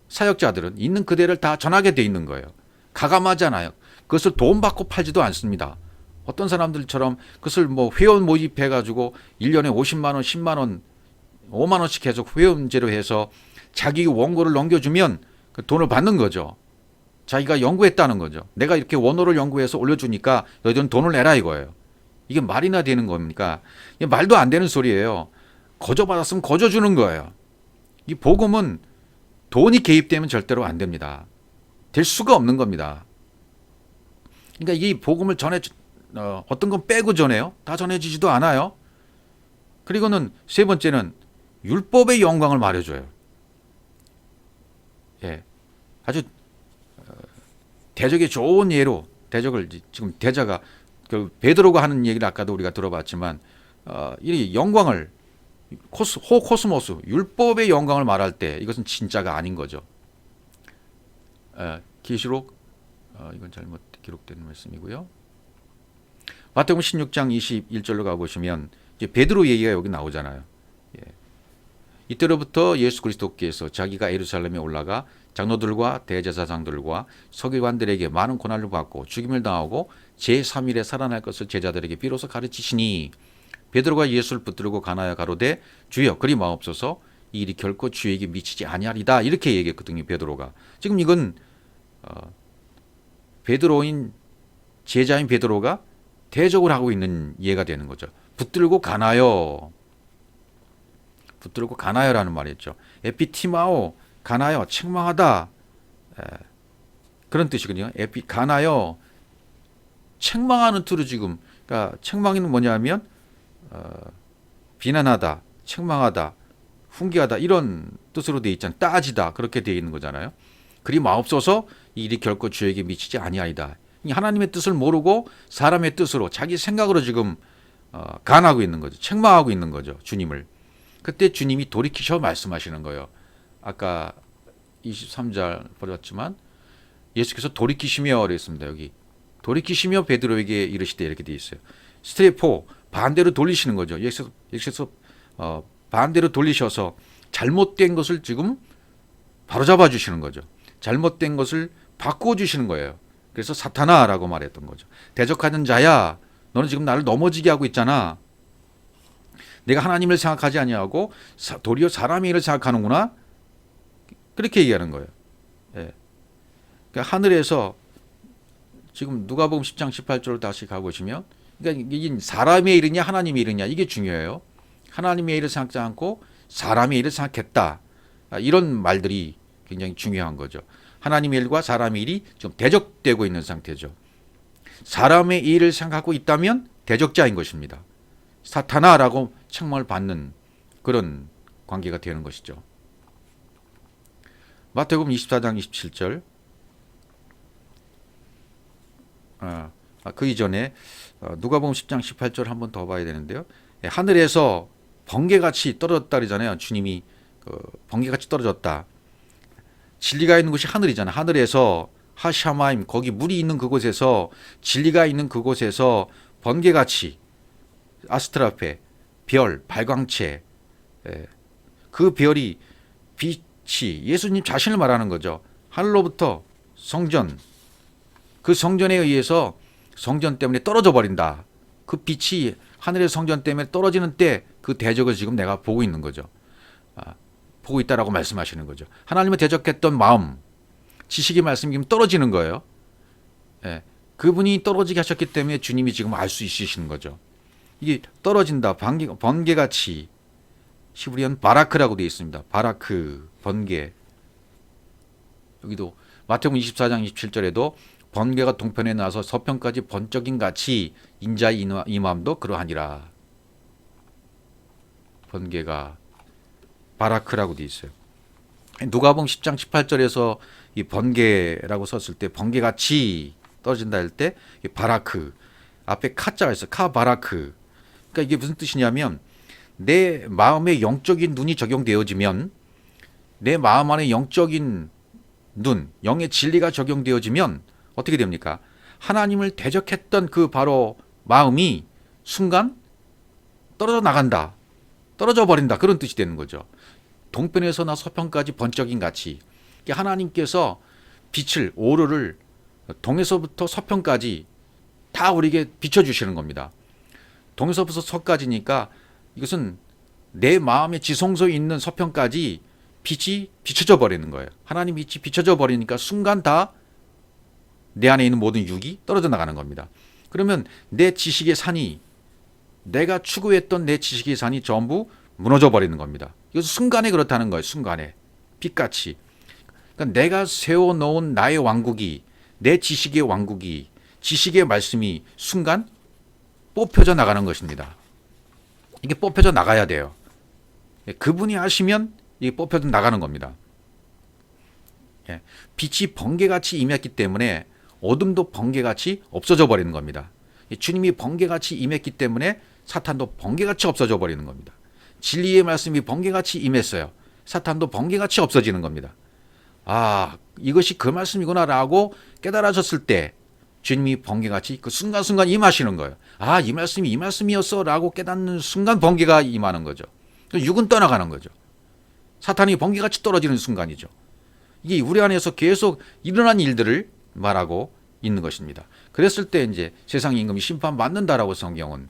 사역자들은 있는 그대를 다 전하게 돼 있는 거예요. 가감하잖아요. 그것을 돈 받고 팔지도 않습니다. 어떤 사람들처럼 그것을 뭐 회원 모집해가지고 1년에 50만 원, 10만 원, 5만 원씩 계속 회원제로 해서 자기 원고를 넘겨주면 그 돈을 받는 거죠. 자기가 연구했다는 거죠. 내가 이렇게 원어를 연구해서 올려주니까 너희들은 돈을 내라 이거예요. 이게 말이나 되는 겁니까? 이게 말도 안 되는 소리예요. 거저 받았으면 거저 주는 거예요. 이 복음은 돈이 개입되면 절대로 안 됩니다. 될 수가 없는 겁니다. 그러니까 이 복음을 어떤 건 빼고 전해요. 다 전해지지도 않아요. 그리고는 세 번째는 율법의 영광을 말해줘요. 예, 아주 대적의 좋은 예로 대적을 지금 대자가 베드로가 하는 얘기를 아까도 우리가 들어봤지만 이 영광을 코스모스 율법의 영광을 말할 때 이것은 진짜가 아닌 거죠. 계시록 이건 잘못 기록된 말씀이고요. 마태복음 16장 21절로 가보시면 이제 베드로 얘기가 여기 나오잖아요. 예. 이때로부터 예수 그리스도께서 자기가 예루살렘에 올라가 장로들과 대제사장들과 서기관들에게 많은 고난을 받고 죽임을 당하고 제3일에 살아날 것을 제자들에게 비로소 가르치시니 베드로가 예수를 붙들고 가나야 가로되 주여 그리 마옵소서 이 일이 결코 주에게 미치지 아니하리다 이렇게 얘기했거든요. 베드로가 지금 이건 베드로인 제자인 베드로가 대적을 하고 있는 예가 되는 거죠. 붙들고 가나요. 붙들고 가나요라는 말이었죠. 에피티마오 가나요 책망하다 그런 뜻이거든요. 가나요 책망하는 투로 지금 그러니까 책망이는 뭐냐면 비난하다, 책망하다, 훈계하다 이런 뜻으로 돼 있잖아요. 따지다 그렇게 돼 있는 거잖아요. 그리 마옵소서 이 일이 결코 주에게 미치지 아니하리다. 하나님의 뜻을 모르고 사람의 뜻으로 자기 생각으로 지금 간하고 있는 거죠. 책망하고 있는 거죠. 주님을. 그때 주님이 돌이키셔 말씀하시는 거예요. 아까 23절 보았지만 예수께서 돌이키시며 그랬습니다. 여기 돌이키시며 베드로에게 이르시되 이렇게 돼 있어요. 스테포 반대로 돌리시는 거죠. 예수께서 반대로 돌리셔서 잘못된 것을 지금 바로잡아 주시는 거죠. 잘못된 것을 바꾸어 주시는 거예요. 그래서 사탄아라고 말했던 거죠. 대적하는 자야, 너는 지금 나를 넘어지게 하고 있잖아. 내가 하나님을 생각하지 아니하고 도리어 사람의 일을 생각하는구나. 그렇게 얘기하는 거예요. 예. 그러니까 하늘에서 지금 누가복음 10장 18절로 다시 가보시면, 그러니까 이게 사람의 일이냐 하나님의 일이냐 이게 중요해요. 하나님의 일을 생각지 않고 사람의 일을 생각했다. 이런 말들이 굉장히 중요한 거죠. 하나님의 일과 사람의 일이 좀 대적되고 있는 상태죠. 사람의 일을 생각하고 있다면 대적자인 것입니다. 사탄아라고 책망을 받는 그런 관계가 되는 것이죠. 마태복음 24장 27절 그 이전에 누가복음 10장 18절 한번 더 봐야 되는데요. 하늘에서 번개같이 떨어졌다 그러잖아요. 주님이 번개같이 떨어졌다. 진리가 있는 곳이 하늘이잖아요. 하늘에서 하샤마임 거기 물이 있는 그곳에서 진리가 있는 그곳에서 번개같이 아스트라페 별 발광체 그 별이 빛이 예수님 자신을 말하는 거죠. 하늘로부터 성전 그 성전에 의해서 성전 때문에 떨어져 버린다. 그 빛이 하늘의 성전 때문에 떨어지는 때 그 대적을 지금 내가 보고 있는 거죠. 보고 있다라고 말씀하시는 거죠. 하나님을 대적했던 마음, 지식의 말씀이 지금 떨어지는 거예요. 예, 그분이 떨어지게 하셨기 때문에 주님이 지금 알 수 있으시는 거죠. 이게 떨어진다, 번개같이 히브리어는 바라크라고 되어 있습니다. 바라크, 번개. 여기도 마태복음 24장 27절에도 번개가 동편에 나서 서편까지 번쩍인 같이 인자의 임함도 그러하니라. 번개가 바라크라고 되어 있어요. 누가복음 10장 18절에서 이 번개라고 썼을 때 번개같이 떨어진다 할 때 바라크 앞에 카자가 있어요. 카 바라크. 그러니까 이게 무슨 뜻이냐면 내 마음에 영적인 눈이 적용되어지면 내 마음 안에 영적인 눈, 영의 진리가 적용되어지면 어떻게 됩니까? 하나님을 대적했던 그 바로 마음이 순간 떨어져 나간다. 떨어져 버린다. 그런 뜻이 되는 거죠. 동편에서나 서편까지 번쩍인 같이 하나님께서 빛을 오로를 동에서부터 서편까지 다 우리에게 비춰주시는 겁니다. 동에서부터 서까지니까 이것은 내 마음의 지성소에 있는 서편까지 빛이 비춰져 버리는 거예요. 하나님 빛이 비춰져 버리니까 순간 다 내 안에 있는 모든 육이 떨어져 나가는 겁니다. 그러면 내 지식의 산이 내가 추구했던 내 지식의 산이 전부 무너져 버리는 겁니다. 이것은 순간에 그렇다는 거예요. 순간에 빛같이. 그러니까 내가 세워놓은 나의 왕국이 내 지식의 왕국이 지식의 말씀이 순간 뽑혀져 나가는 것입니다. 이게 뽑혀져 나가야 돼요. 그분이 하시면 이게 뽑혀져 나가는 겁니다. 빛이 번개같이 임했기 때문에 어둠도 번개같이 없어져 버리는 겁니다. 주님이 번개같이 임했기 때문에 사탄도 번개같이 없어져 버리는 겁니다. 진리의 말씀이 번개같이 임했어요. 사탄도 번개같이 없어지는 겁니다. 아, 이것이 그 말씀이구나라고 깨달아졌을 때 주님이 번개같이 그 순간순간 임하시는 거예요. 아, 이 말씀이 이 말씀이었어 라고 깨닫는 순간 번개가 임하는 거죠. 육은 떠나가는 거죠. 사탄이 번개같이 떨어지는 순간이죠. 이게 우리 안에서 계속 일어난 일들을 말하고 있는 것입니다. 그랬을 때 이제 세상 임금이 심판받는다라고 성경은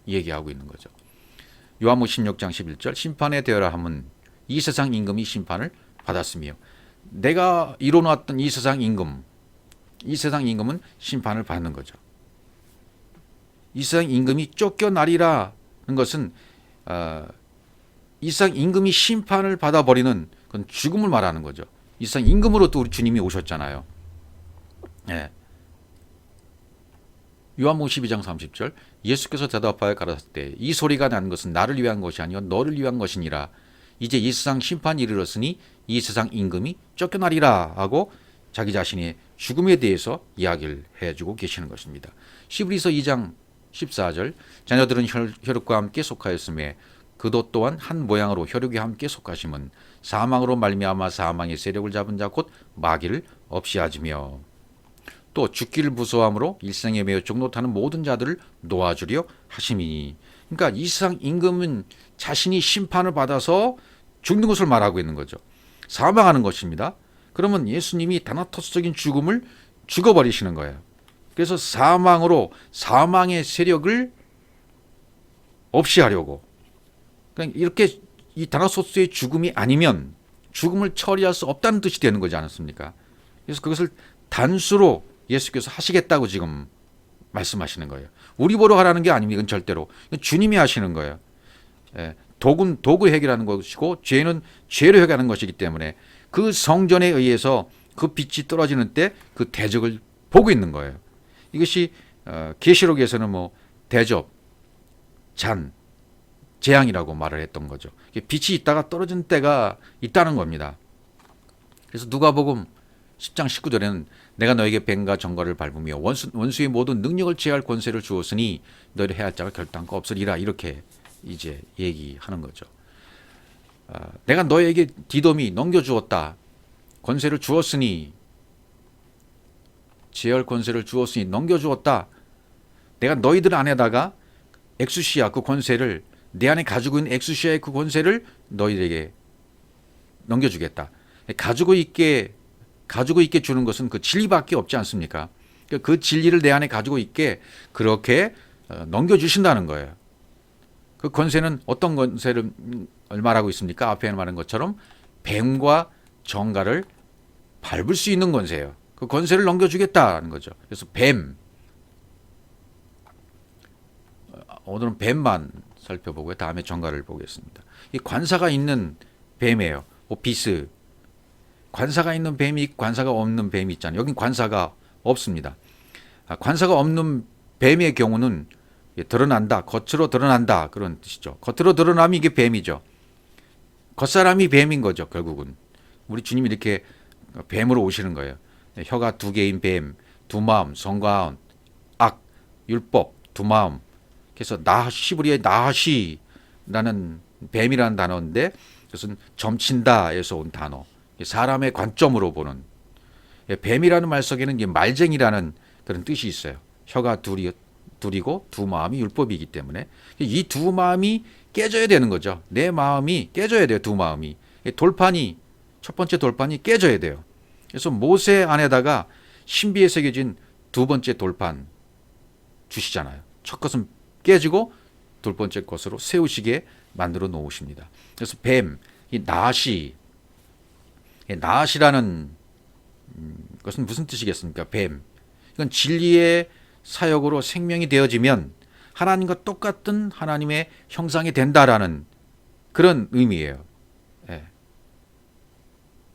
얘기하고 있는 거죠. 요한복음 16장 11절 심판에 되어라 함은 이 세상 임금이 심판을 받았으며 내가 이뤄놓았던 이 세상 임금은 심판을 받는 거죠. 이 세상 임금이 쫓겨나리라는 것은 이 세상 임금이 심판을 받아버리는 그건 죽음을 말하는 거죠. 이 세상 임금으로 또 우리 주님이 오셨잖아요. 예. 요한복음 12장 30절 예수께서 대답하여 가라사대 이 소리가 난 것은 나를 위한 것이 아니요 너를 위한 것이니라. 이제 이 세상 심판이 이르렀으니 이 세상 임금이 쫓겨나리라 하고 자기 자신의 죽음에 대해서 이야기를 해주고 계시는 것입니다. 히브리서 2장 14절 자녀들은 혈육과 함께 속하였음에 그도 또한 한 모양으로 혈육에 함께 속하심은 사망으로 말미암아 사망의 세력을 잡은 자 곧 마귀를 없이 하지며 또 죽기를 무서워함으로 일생에 매여 종노타는 모든 자들을 놓아주려 하심이니. 그러니까 이 세상 임금은 자신이 심판을 받아서 죽는 것을 말하고 있는 거죠. 사망하는 것입니다. 그러면 예수님이 다나토스적인 죽음을 죽어버리시는 거예요. 그래서 사망으로 사망의 세력을 없이 하려고. 그러니까 이렇게 이 다나토스의 죽음이 아니면 죽음을 처리할 수 없다는 뜻이 되는 거지 않습니까? 그래서 그것을 단수로 예수께서 하시겠다고 지금 말씀하시는 거예요. 우리 보러 하라는 게 아닙니다. 이건 절대로. 이건 주님이 하시는 거예요. 예, 독은 독을 해결하는 것이고 죄는 죄로 해결하는 것이기 때문에 그 성전에 의해서 그 빛이 떨어지는 때 그 대적을 보고 있는 거예요. 이것이 계시록에서는 뭐 대접, 잔, 재앙이라고 말을 했던 거죠. 빛이 있다가 떨어지는 때가 있다는 겁니다. 그래서 누가복음 10장 19절에는 내가 너에게 뱀과 정갈을 밟으며 원수의 모든 능력을 제할 권세를 주었으니 너를 해할 자가 결단코 없으리라 이렇게 이제 얘기하는 거죠. 내가 너에게 디돔이 넘겨주었다. 권세를 주었으니 제할 권세를 주었으니 넘겨주었다. 내가 너희들 안에다가 엑수시아 그 권세를 내 안에 가지고 있는 엑수시아의 그 권세를 너희에게 넘겨주겠다. 가지고 있게 주는 것은 그 진리밖에 없지 않습니까? 그 진리를 내 안에 가지고 있게 그렇게 넘겨주신다는 거예요. 그 권세는 어떤 권세를 말하고 있습니까? 앞에 말한 것처럼 뱀과 정갈을 밟을 수 있는 권세예요. 그 권세를 넘겨주겠다는 거죠. 그래서 뱀, 오늘은 뱀만 살펴보고요. 다음에 정갈을 보겠습니다. 이 관사가 있는 뱀이에요. 오피스. 관사가 있는 뱀이 있고 관사가 없는 뱀이 있잖아요. 여긴 관사가 없습니다. 관사가 없는 뱀의 경우는 드러난다, 겉으로 드러난다 그런 뜻이죠. 겉으로 드러나면 이게 뱀이죠. 겉사람이 뱀인 거죠. 결국은 우리 주님이 이렇게 뱀으로 오시는 거예요. 혀가 두 개인 뱀, 두 마음, 성가운, 악, 율법, 두 마음. 그래서 히브리의 나하시라는 뱀이라는 단어인데 그것은 점친다에서 온 단어. 사람의 관점으로 보는 뱀이라는 말 속에는 말쟁이라는 그런 뜻이 있어요. 혀가 둘이고 두 마음이 율법이기 때문에 이 두 마음이 깨져야 되는 거죠. 내 마음이 깨져야 돼요. 두 마음이 돌판이 첫 번째 돌판이 깨져야 돼요. 그래서 모세 안에다가 신비에 새겨진 두 번째 돌판 주시잖아요. 첫 것은 깨지고 두 번째 것으로 세우시게 만들어 놓으십니다. 그래서 뱀, 이 나시라는 것은 무슨 뜻이겠습니까? 뱀. 이건 진리의 사역으로 생명이 되어지면 하나님과 똑같은 하나님의 형상이 된다라는 그런 의미예요. 예.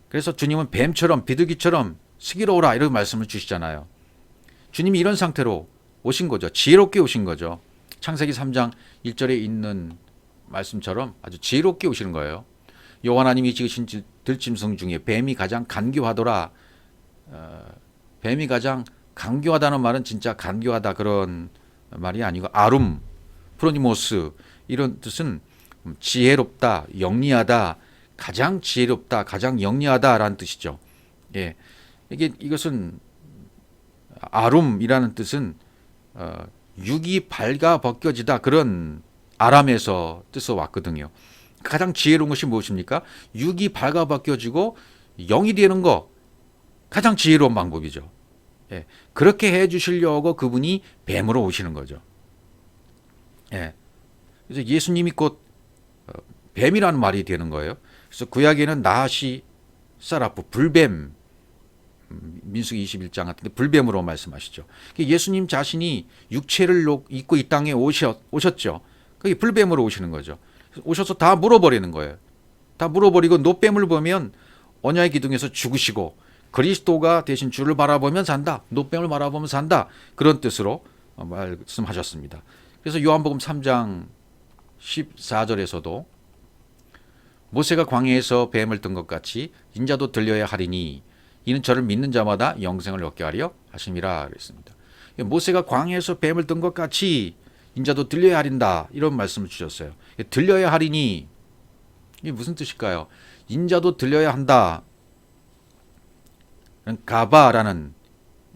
그래서 주님은 뱀처럼 비둘기처럼 슬기로우라 이런 말씀을 주시잖아요. 주님이 이런 상태로 오신 거죠. 지혜롭게 오신 거죠. 창세기 3장 1절에 있는 말씀처럼 아주 지혜롭게 오시는 거예요. 여호와 하나님이 지으신 들짐승 중에 뱀이 가장 간교하더라. 뱀이 가장 간교하다는 말은 진짜 간교하다 그런 말이 아니고 아룸, 프로니모스 이런 뜻은 지혜롭다, 영리하다, 가장 지혜롭다, 가장 영리하다라는 뜻이죠. 예, 이것은 아룸이라는 뜻은 육이 밝아 벗겨지다, 그런 아람에서 뜻서 왔거든요. 가장 지혜로운 것이 무엇입니까? 육이 밝아 벗겨지고 영이 되는 거, 가장 지혜로운 방법이죠. 예, 그렇게 해 주시려고 그분이 뱀으로 오시는 거죠. 예, 그래서 예수님이 곧 뱀이라는 말이 되는 거예요. 그래서 구약에는 나하시 사라프, 불뱀, 민수기 21장 같은데 불뱀으로 말씀하시죠. 예수님 자신이 육체를 입고 이 땅에 오셨죠. 그게 불뱀으로 오시는 거죠. 오셔서 다 물어버리는 거예요. 다 물어버리고 노뱀을 보면 언야의 기둥에서 죽으시고 그리스도가 대신 주를 바라보면 산다, 노뱀을 바라보면 산다, 그런 뜻으로 말씀하셨습니다. 그래서 요한복음 3장 14절에서도 모세가 광야에서 뱀을 든 것 같이 인자도 들려야 하리니 이는 저를 믿는 자마다 영생을 얻게 하려 하심이라 그랬습니다. 모세가 광야에서 뱀을 든 것 같이 인자도 들려야 하린다, 이런 말씀을 주셨어요. 들려야 하리니 이게 무슨 뜻일까요? 인자도 들려야 한다. 가바라는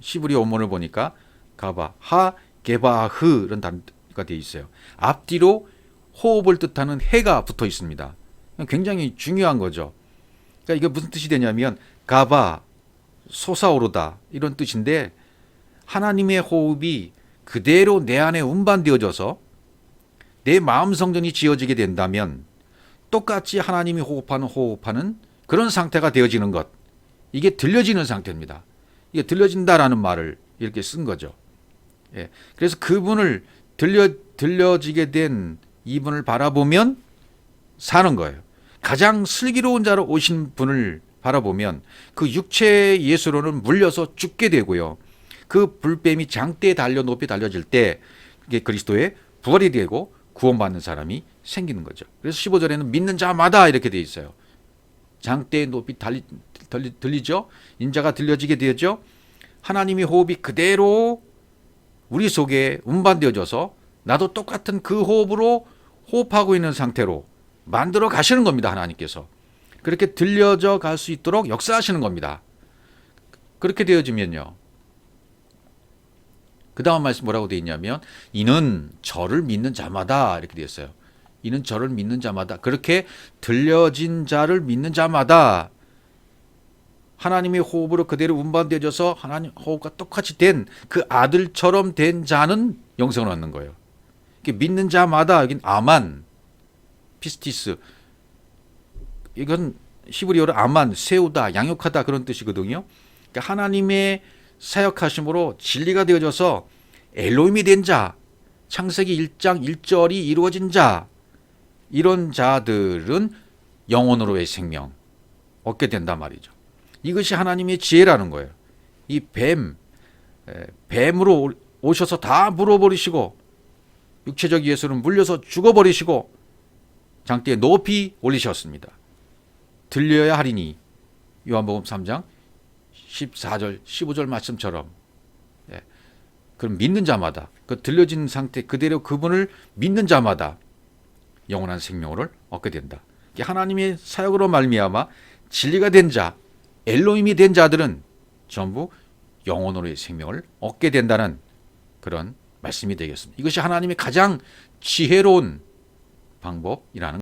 시브리 원문을 보니까 가바, 하, 게바흐 이런 단어가 되어 있어요. 앞뒤로 호흡을 뜻하는 해가 붙어 있습니다. 굉장히 중요한 거죠. 그러니까 이게 무슨 뜻이 되냐면 가바, 솟아오르다, 이런 뜻인데 하나님의 호흡이 그대로 내 안에 운반되어져서 내 마음 성전이 지어지게 된다면 똑같이 하나님이 호흡하는 그런 상태가 되어지는 것, 이게 들려지는 상태입니다. 이게 들려진다라는 말을 이렇게 쓴 거죠. 예, 그래서 그분을 들려지게 된 이분을 바라보면 사는 거예요. 가장 슬기로운 자로 오신 분을 바라보면 그 육체의 예수로는 물려서 죽게 되고요. 그 불뱀이 장대에 높이 달려질 때 그게 그리스도의 부활이 되고 구원받는 사람이 생기는 거죠. 그래서 15절에는 믿는 자마다 이렇게 돼 있어요. 장대에 높이 들리죠. 인자가 들려지게 되죠. 하나님의 호흡이 그대로 우리 속에 운반되어져서 나도 똑같은 그 호흡으로 호흡하고 있는 상태로 만들어 가시는 겁니다. 하나님께서 그렇게 들려져 갈 수 있도록 역사하시는 겁니다. 그렇게 되어지면요, 그 다음 말씀 뭐라고 되어 있냐면 이는 저를 믿는 자마다, 이렇게 되어 있어요. 이는 저를 믿는 자마다, 그렇게 들려진 자를 믿는 자마다 하나님의 호흡으로 그대로 운반되어져서 하나님 호흡과 똑같이 된 그 아들처럼 된 자는 영생을 얻는 거예요. 믿는 자마다, 여긴 아만, 피스티스, 이건 히브리어로 아만, 세우다, 양육하다, 그런 뜻이거든요. 그러니까 하나님의 사역하심으로 진리가 되어져서 엘로힘이 된 자, 창세기 1장 1절이 이루어진 자, 이런 자들은 영혼으로의 생명 얻게 된단 말이죠. 이것이 하나님의 지혜라는 거예요. 이 뱀으로 오셔서 다 물어버리시고 육체적 예수는 물려서 죽어버리시고 장대에 높이 올리셨습니다. 들려야 하리니 요한복음 3장 14절 15절 말씀처럼, 그럼 믿는 자마다, 그 들려진 상태 그대로 그분을 믿는 자마다 영원한 생명을 얻게 된다. 하나님의 사역으로 말미암아 진리가 된 자, 엘로힘이 된 자들은 전부 영원으로의 생명을 얻게 된다는 그런 말씀이 되겠습니다. 이것이 하나님의 가장 지혜로운 방법이라는